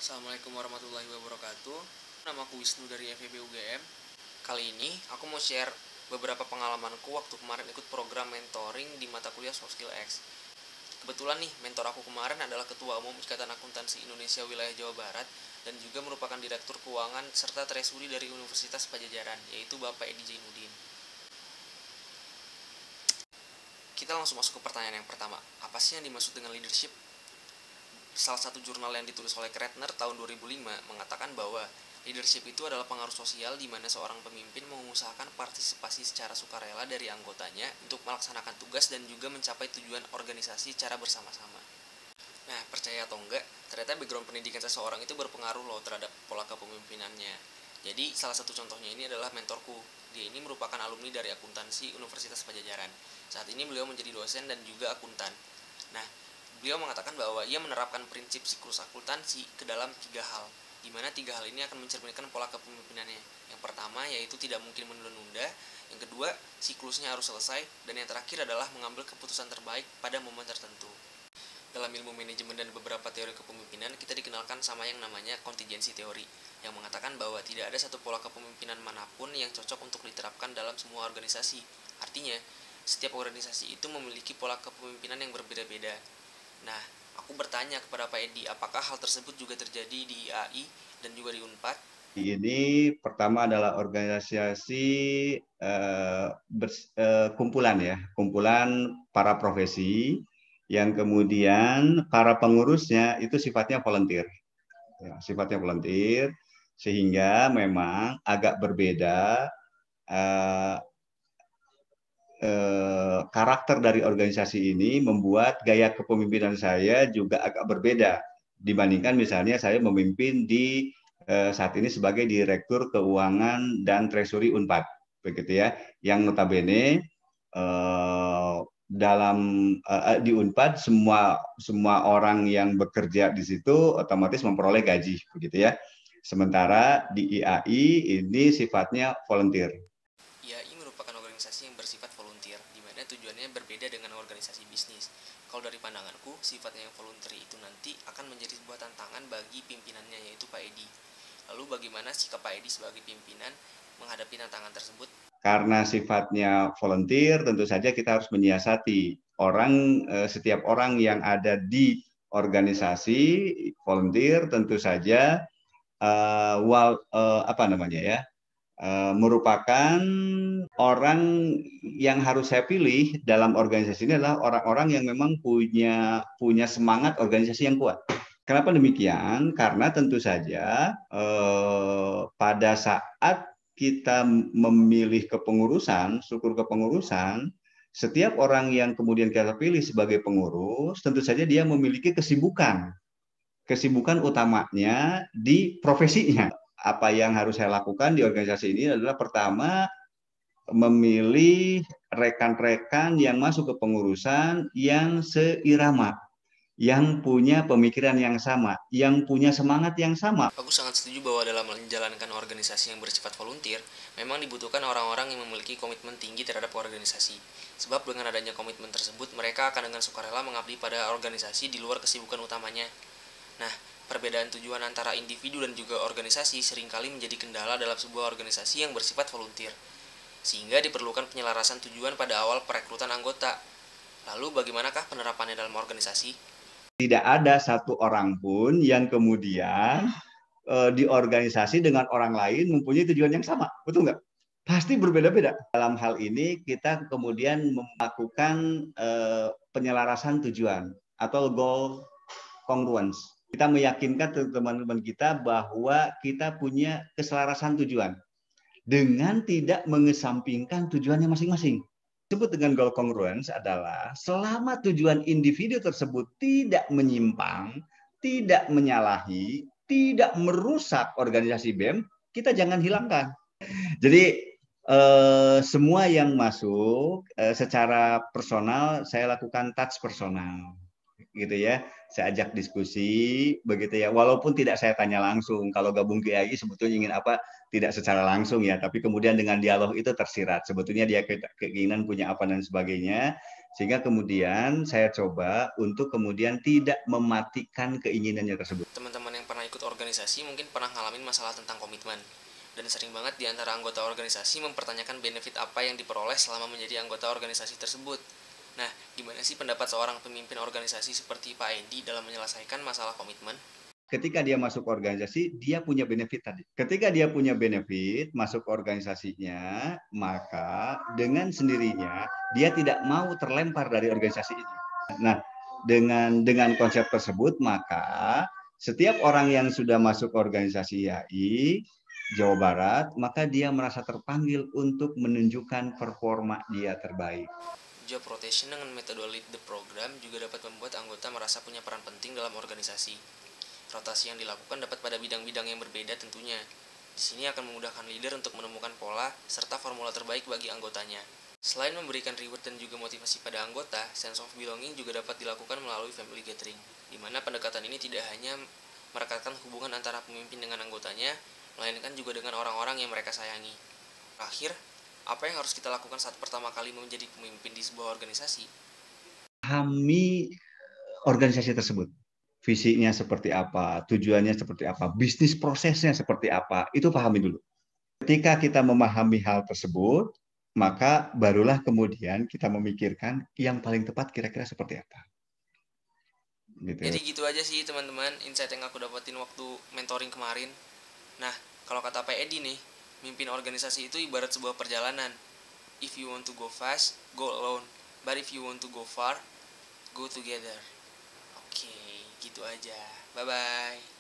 Assalamualaikum warahmatullahi wabarakatuh. Namaku Wisnu dari FEB UGM. Kali ini aku mau share beberapa pengalamanku waktu kemarin ikut program mentoring di mata kuliah Soft Skill X. Kebetulan nih, mentor aku kemarin adalah Ketua Umum Ikatan Akuntansi Indonesia Wilayah Jawa Barat dan juga merupakan Direktur Keuangan serta Treasury dari Universitas Padjadjaran, yaitu Bapak Edi Zainuddin. Kita langsung masuk ke pertanyaan yang pertama. Apa sih yang dimaksud dengan leadership? Salah satu jurnal yang ditulis oleh Kretner tahun 2005 mengatakan bahwa leadership itu adalah pengaruh sosial di mana seorang pemimpin mengusahakan partisipasi secara sukarela dari anggotanya untuk melaksanakan tugas dan juga mencapai tujuan organisasi secara bersama-sama. Nah, percaya atau enggak, ternyata background pendidikan seseorang itu berpengaruh loh terhadap pola kepemimpinannya. Jadi, salah satu contohnya ini adalah mentorku. Dia ini merupakan alumni dari akuntansi Universitas Padjadjaran. Saat ini beliau menjadi dosen dan juga akuntan. Nah, beliau mengatakan bahwa ia menerapkan prinsip siklus akuntansi ke dalam 3 hal, di mana 3 hal ini akan mencerminkan pola kepemimpinannya. Yang pertama yaitu tidak mungkin menunda-nunda, yang kedua siklusnya harus selesai, dan yang terakhir adalah mengambil keputusan terbaik pada momen tertentu. Dalam ilmu manajemen dan beberapa teori kepemimpinan, kita dikenalkan sama yang namanya kontingensi teori, yang mengatakan bahwa tidak ada satu pola kepemimpinan manapun yang cocok untuk diterapkan dalam semua organisasi. Artinya, setiap organisasi itu memiliki pola kepemimpinan yang berbeda-beda. Nah, aku bertanya kepada Pak Edi, apakah hal tersebut juga terjadi di IAI dan juga di UNPAD? Ini pertama adalah organisasi kumpulan para profesi yang kemudian para pengurusnya itu sifatnya volunteer, sehingga memang agak berbeda karakter dari organisasi ini membuat gaya kepemimpinan saya juga agak berbeda dibandingkan misalnya saya memimpin di saat ini sebagai Direktur Keuangan dan Treasury UNPAD, begitu ya, yang notabene di UNPAD semua orang yang bekerja di situ otomatis memperoleh gaji, begitu ya. Sementara di IAI ini sifatnya volunteer. IAI merupakan organisasi yang bersifat volunteer, di mana tujuannya berbeda dengan organisasi bisnis. Kalau dari pandanganku, sifatnya yang volunteer itu nanti akan menjadi sebuah tantangan bagi pimpinannya, yaitu Pak Edi. Lalu bagaimana sikap Pak Edi sebagai pimpinan menghadapi tantangan tersebut? Karena sifatnya volunteer, tentu saja kita harus menyiasati setiap orang yang ada di organisasi volunteer tentu saja merupakan orang yang harus saya pilih dalam organisasi ini adalah orang-orang yang memang punya semangat organisasi yang kuat. Kenapa demikian? Karena tentu saja pada saat kita memilih kepengurusan, struktur kepengurusan, setiap orang yang kemudian kita pilih sebagai pengurus, tentu saja dia memiliki kesibukan utamanya di profesinya. Apa yang harus saya lakukan di organisasi ini adalah pertama, memilih rekan-rekan yang masuk ke pengurusan yang seirama, yang punya pemikiran yang sama, yang punya semangat yang sama. Aku sangat setuju bahwa dalam menjalankan organisasi yang bersifat volunteer, memang dibutuhkan orang-orang yang memiliki komitmen tinggi terhadap organisasi. Sebab dengan adanya komitmen tersebut, mereka akan dengan sukarela mengabdi pada organisasi di luar kesibukan utamanya. Nah, perbedaan tujuan antara individu dan juga organisasi seringkali menjadi kendala dalam sebuah organisasi yang bersifat volunteer, sehingga diperlukan penyelarasan tujuan pada awal perekrutan anggota. Lalu bagaimanakah penerapannya dalam organisasi? Tidak ada satu orang pun yang kemudian di organisasi dengan orang lain mempunyai tujuan yang sama, betul nggak? Pasti berbeda-beda. Dalam hal ini kita kemudian melakukan penyelarasan tujuan atau goal congruence. Kita meyakinkan teman-teman kita bahwa kita punya keselarasan tujuan dengan tidak mengesampingkan tujuannya masing-masing. Disebut dengan goal congruence adalah selama tujuan individu tersebut tidak menyimpang, tidak menyalahi, tidak merusak organisasi BEM, kita jangan hilangkan. Jadi semua yang masuk secara personal saya lakukan touch personal, gitu ya. Saya ajak diskusi, begitu ya. Walaupun tidak saya tanya langsung. Kalau gabung ke IAI sebetulnya ingin apa? Tidak secara langsung ya. Tapi kemudian dengan dialog itu tersirat. Sebetulnya dia keinginan punya apa dan sebagainya. Sehingga kemudian saya coba untuk kemudian tidak mematikan keinginannya tersebut. Teman-teman yang pernah ikut organisasi organisasi mungkin pernah ngalamin masalah tentang komitmen. Dan sering banget di antara anggota organisasi mempertanyakan benefit apa yang diperoleh selama menjadi anggota organisasi tersebut. Nah, gimana sih pendapat seorang pemimpin organisasi seperti Pak Edi dalam menyelesaikan masalah komitmen? Ketika dia masuk organisasi, dia punya benefit tadi. Ketika dia punya benefit masuk organisasinya, maka dengan sendirinya dia tidak mau terlempar dari organisasi ini. Nah, dengan konsep tersebut, maka setiap orang yang sudah masuk organisasi IAI Jawa Barat, maka dia merasa terpanggil untuk menunjukkan performa dia terbaik. Job rotation dengan metode lead the program juga dapat membuat anggota merasa punya peran penting dalam organisasi. Rotasi yang dilakukan dapat pada bidang-bidang yang berbeda tentunya. Di sini akan memudahkan leader untuk menemukan pola serta formula terbaik bagi anggotanya. Selain memberikan reward dan juga motivasi pada anggota, sense of belonging juga dapat dilakukan melalui family gathering, di mana pendekatan ini tidak hanya merekatkan hubungan antara pemimpin dengan anggotanya, melainkan juga dengan orang-orang yang mereka sayangi. Terakhir, apa yang harus kita lakukan saat pertama kali menjadi pemimpin di sebuah organisasi? Pahami organisasi tersebut. Visinya seperti apa, tujuannya seperti apa, bisnis prosesnya seperti apa, itu pahami dulu. Ketika kita memahami hal tersebut, maka barulah kemudian kita memikirkan yang paling tepat kira-kira seperti apa. Jadi Gitu. gitu aja sih teman-teman, insight yang aku dapetin waktu mentoring kemarin. Nah, kalau kata Pak Edi nih, mimpin organisasi itu ibarat sebuah perjalanan. If you want to go fast, go alone. But if you want to go far, go together. Oke, gitu aja. Bye-bye.